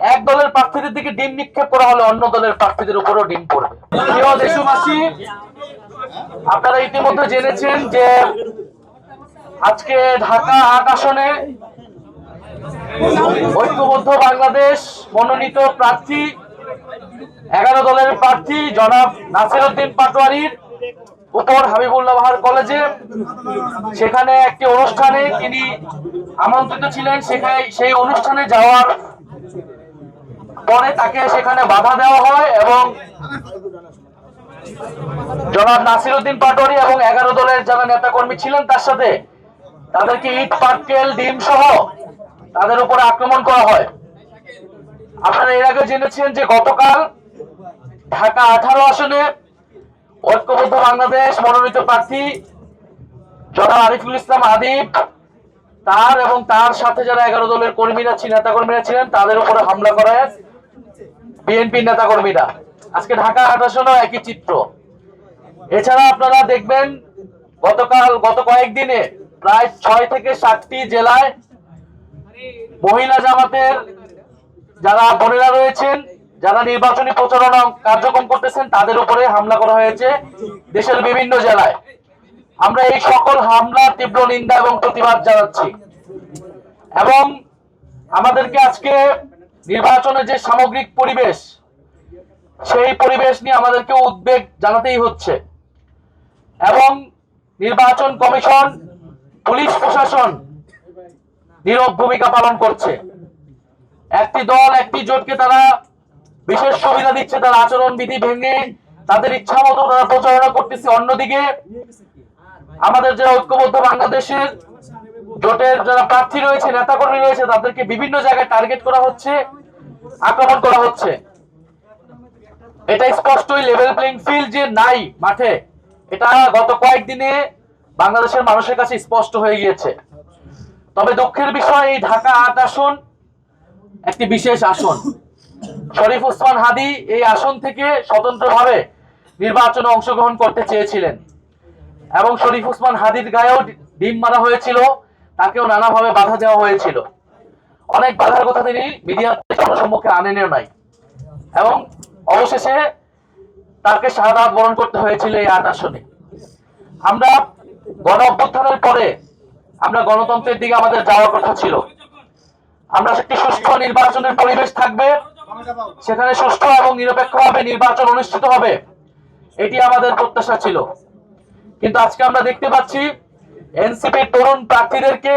এক দলের প্রার্থীদের দিকে ডিম নিক্ষেপ করা হলে অন্য দলের প্রার্থীদের উপরও ডিম পড়বে। প্রিয় দেশবাসী, আপনারা ইতিমধ্যে জেনেছেন যে আজকে ঢাকা ৮ আসনে ঐক্যবদ্ধ বাংলাদেশ মনোনীত প্রার্থী 11 দলের প্রার্থী জনাব নাসির উদ্দিন পাটোয়ারির উপর হাবিবুল্লাহ বাহার কলেজে সেখানে একটি অনুষ্ঠানে তিনি আমন্ত্রিত ছিলেন। সেই অনুষ্ঠানে যাওয়ার পরে তাকে সেখানে বাধা দেওয়া হয় এবং জনাব নাসির উদ্দিন পাটোয়ারি এবং 11 দলের যারা নেতাকর্মী ছিলেন তার সাথে তাদেরকে ইট পাটকেল ডিম সহ তাদের উপর আক্রমণ করা হয়। আপনারা এর আগে জেনেছেন যে গতকাল ঢাকা 18 আসনে ঐক্যবদ্ধ বাংলাদেশ মনোনীত প্রার্থী জনাব আরিফুল ইসলাম আদিব তার এবং তার সাথে যারা 11 দলের কর্মীরা নেতাকর্মীরা ছিলেন তাদের উপরে হামলা করে বিএনপি নেতাকর্মীরা। আজকে ঢাকা 8 আসনেও একই চিত্র। এছাড়া আপনারা দেখবেন গত কয়েকদিনে প্রায় 6 থেকে 7টি জেলায় মহিলা জামাতের যারা বোনেরা রয়েছেন, যারা নির্বাচনী প্রচারণা কার্যক্রম করতেছেন, তাদের উপরে হামলা করা হয়েছে দেশের বিভিন্ন জেলায়। আমরা এই সকল হামলার তীব্র নিন্দা এবং প্রতিবাদ জানাচ্ছি এবং আমাদেরকে আজকে নির্বাচনের যে সামগ্রিক পরিবেশ, সেই পরিবেশ নিয়ে আমাদেরকে উদ্বেগ জানাতেই হচ্ছে এবং নির্বাচন কমিশন, পুলিশ প্রশাসন নীরব ভূমিকা পালন করছে। একটি দল একটি জোটকে তারা বিশেষ সুবিধা দিচ্ছে, তার আচরণ বিধি ভেঙে তাদের ইচ্ছা মতো তারা প্রচারণা করতেছে। অন্যদিকে আমাদের যারা ঐক্যবদ্ধ বাংলাদেশের জোটের যারা প্রার্থী রয়েছে, নেতাকর্মী রয়েছে, তাদেরকে বিভিন্ন জায়গায় টার্গেট করা হচ্ছে, আক্রমণ করা হচ্ছে। এটা স্পষ্টই লেভেল প্লেইং ফিল্ড যে নাই মাঠে, এটা গত কয়েকদিনে বাংলাদেশের মানুষের কাছে স্পষ্ট হয়ে গিয়েছে। তবে দুঃখের বিষয়, এই ঢাকা 8 আসন একটি বিশেষ আসন। শরীফ ওসমান হাদী এই আসন থেকে স্বতন্ত্রভাবে নির্বাচনে অংশগ্রহণ করতে চেয়েছিলেন এবং শরীফ ওসমান হাদীর গায়েও ডিম মারা হয়েছিল, তাকেও নানাভাবে বাধা দেওয়া হয়েছিল। অনেক বাধার কথা তিনি মিডিয়াতে জনসম্মুখে আনেনও নাই এবং অবশেষে তাকে শাহাদাত বরণ করতে হয়েছিল এই 8 আসনে। আমরা গণ অভ্যুত্থানের পরে আমরা গণতন্ত্রের দিকে আমাদের যাওয়ার কথা ছিল। আমরা একটি সুষ্ঠু নির্বাচনের পরিবেশ থাকবে, সেখানে সুষ্ঠু এবং নিরপেক্ষভাবে নির্বাচন অনুষ্ঠিত হবে, এটি আমাদের প্রত্যাশা ছিল। কিন্তু আজকে আমরা দেখতে পাচ্ছি এনসিপির তরুণ প্রার্থীদেরকে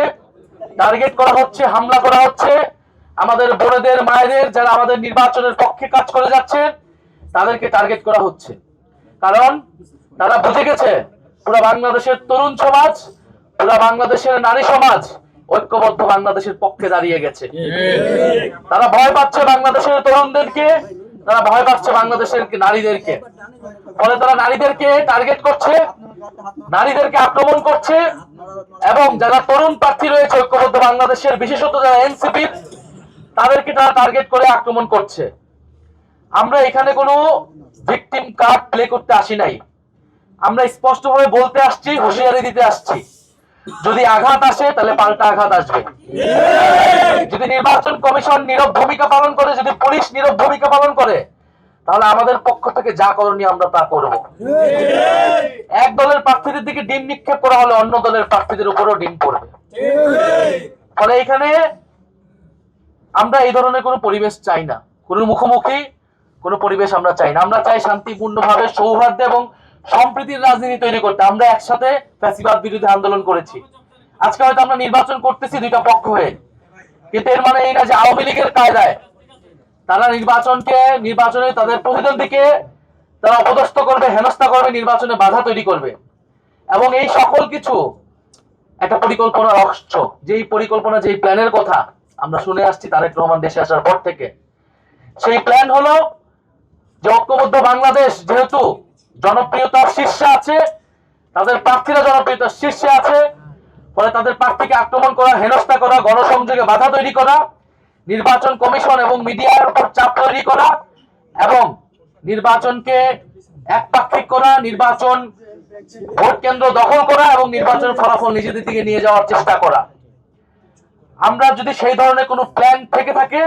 টার্গেট করা হচ্ছে, হামলা করা হচ্ছে। আমাদের বোনেদের, মায়েদের যারা আমাদের নির্বাচনের পক্ষে কাজ করে যাচ্ছেন তাদেরকে টার্গেট করা হচ্ছে, কারণ তারা বুঝে গেছে পুরো বাংলাদেশের তরুণ সমাজ, পুরো বাংলাদেশের নারী সমাজ ঐক্যবদ্ধ বাংলাদেশের পক্ষে দাঁড়িয়ে গেছে। তারা ভয় পাচ্ছে বাংলাদেশের তরুণদেরকে, তারা ভয় পাচ্ছে বাংলাদেশের নারীদেরকে। ফলে তারা নারীদেরকে টার্গেট করছে, নারীদেরকে আক্রমণ করছে এবং যারা তরুণ প্রার্থী রয়েছে ঐক্যবদ্ধ বাংলাদেশের, বিশেষত যারা এনসিপি, তাদেরকে তারা টার্গেট করে আক্রমণ করছে। আমরা এখানে কোনো ভিকটিম কার্ড প্লে করতে আসি নাই। আমরা স্পষ্টভাবে বলতে আসছি, হুঁশিয়ারি দিতে আসছি, যদি আঘাত আসে তাহলে পাল্টা আঘাত আসবে। যদি নির্বাচন কমিশন নীরব ভূমিকা পালন করে, যদি পুলিশ নীরব ভূমিকা পালন করে, তাহলে আমাদের পক্ষ থেকে যা করণীয় আমরা তা করব। এক দলের প্রার্থীদের দিকে ডিম নিক্ষেপ করা হলে অন্য দলের প্রার্থীদের উপরও ডিম পড়বে। ফলে এখানে আমরা এই ধরনের কোনো পরিবেশ চাই না, কোনো মুখোমুখি কোনো পরিবেশ আমরা চাই না। আমরা চাই শান্তিপূর্ণভাবে সৌহার্দ্য এবং সম্প্রীতির রাজনীতি তৈরি করতে। আমরা একসাথে ফ্যাসিবাদ বিরোধী আন্দোলন করেছি। আজকে হয়তো আমরা নির্বাচন করতেছি দুইটা পক্ষ হয়ে, কিন্তু এর মানে এই না যে আওয়ামী লীগের কায়দায় তারা নির্বাচনে তাদের প্রতিদ্বন্দ্বীকে তারা অপদস্থ করবে, হেনস্থা করবে, নির্বাচনে বাধা তৈরি করবে। এবং এই সকল কিছু একটা পরিকল্পনার অংশ। যেই পরিকল্পনা, যেই প্ল্যানের কথা আমরা শুনে আসছি তারেক রহমান দেশে আসার পর থেকে, সেই প্ল্যান হলো যে ঐক্যবদ্ধ বাংলাদেশ যেহেতু জনপ্রিয়তার শীর্ষে আছে, তাদের প্রার্থীরা জনপ্রিয়তার শীর্ষে আছে, ফলে তাদের প্রার্থীকে আক্রমণ করা, হেনস্থা করা, গণসংযোগে বাধা তৈরি করা, নির্বাচন কমিশন এবং মিডিয়ার উপর চাপ তৈরি করা এবং নির্বাচনকে একপাক্ষিক করা, নির্বাচন ভোট কেন্দ্র দখল করা এবং নির্বাচনের ফলাফল নিজেদের দিকে নিয়ে যাওয়ার চেষ্টা করা। আমরা যদি সেই ধরনের কোনো প্ল্যান থেকে থাকে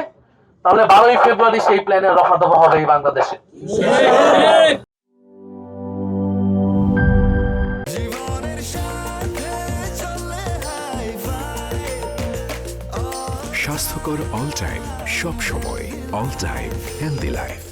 তাহলে 12ই ফেব্রুয়ারি সেই প্ল্যানের রফাদফা হবে এই বাংলাদেশে। স্বাস্থ্যকর অল টাইম, সব সময় অল টাইম হেলদি লাইফ।